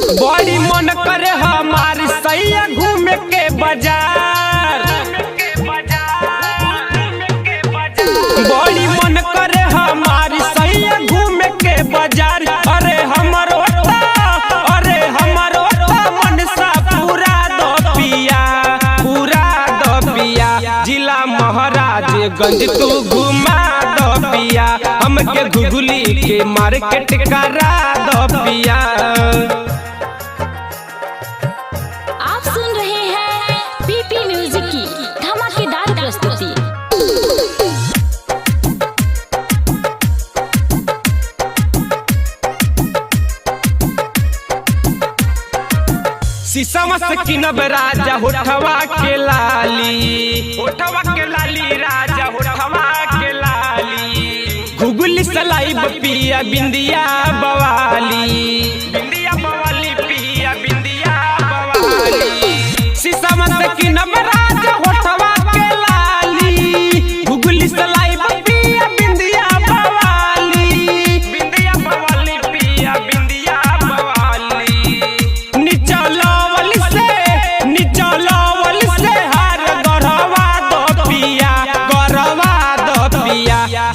बड़ी मन करे हमारी सैया घूमे के बाजार, बड़ी मन करे हमारी सैया घूमे के बाजार। अरे हमारो मनसा पूरा दो पिया, पूरा दो पिया। जिला महाराजगंज तू घुमा दो पिया, हमके घुघुली के मार्केट करा दो पिया। आप सुन रहे हैं पीपी म्यूजिक की धमाकेदार प्रस्तुति। शीशम से किनब राजा होठवा के लाली, होठवा के लाली राजा होठवा के लाली। घुघुली सलाई पिया बिंदिया बवाली, बिंदिया बवाली पिया बिंदिया बवाली। शीशम से किनब राजा होठवा के लाली, घुघुली सलाई पिया बिंदिया बवाली, बिंदिया बवाली पिया बिंदिया बवाली। निचल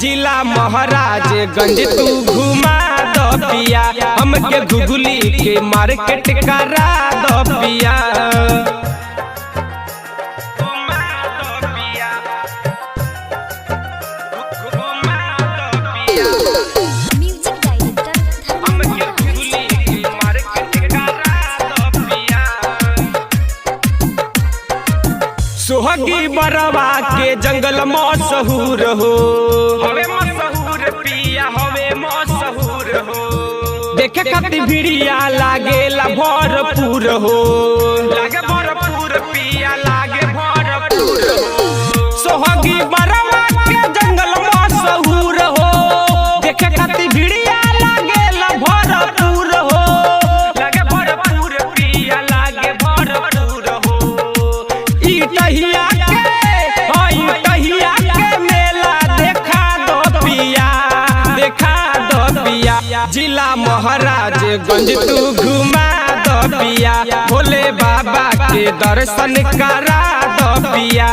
जिला महाराजगंज तू घुमा दो पिया, हमके घुघुली के मार्केट करा दो पिया। सोहगी बरवा के जंगल मशहूर हो, हवे मशहूर पिया हवे मशहूर हो। देखे खातिर भिड़िया लागेला भरपूर हो, लागे भरपूर पिया लागे भरपूर हो। सोहगी बरवा के जंगल मशहूर हो, देखे खातिर भिड़िया लागेला भरपूर हो, लागे भरपूर पिया लागे भरपूर हो। टहिया के मेला देखा दो पिया, देखा दो पिया। जिला महाराजगंज तू घुमा दो पिया, भोले बाबा के दर्शन करा दो पिया।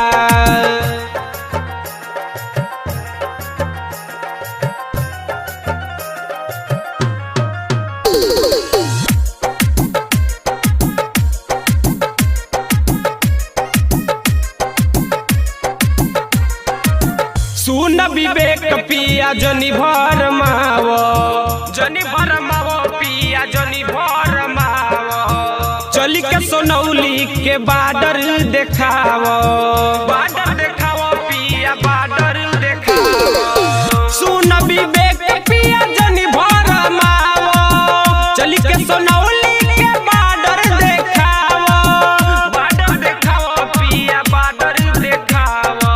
सुन विवेक पिया जनी भर मावो, जनी भर मावो पिया जनी भर मावो। चली के सोनौली के बार्डर देखावो, बार्डर देखावो पिया बार्डर देखावो। सुन विवेक पिया जनी भर मावो, चली के सोनौली के बार्डर देखावो, बार्डर देखावो पिया बार्डर देखावो।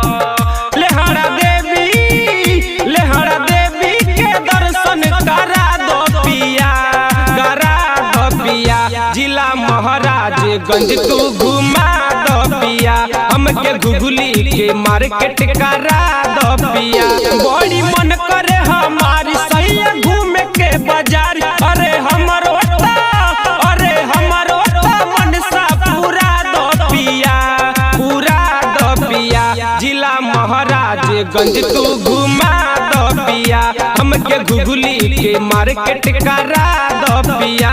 लेहरा देवी के दर्शन करा दो पिया, करा दो पिया। जिला महाराजगंज तू घुमा दो पिया, हमके घुघुली के मार्केट करा दो पिया। बड़ी मन करे हमारी सैया घूमे के बाजार। अरे हमारो मनसा पूरा दो पिया, पूरा दो पिया। जिला महाराजगंज तू घुमा दो पिया, हमके घुघुली के मार्केट करा दो पिया।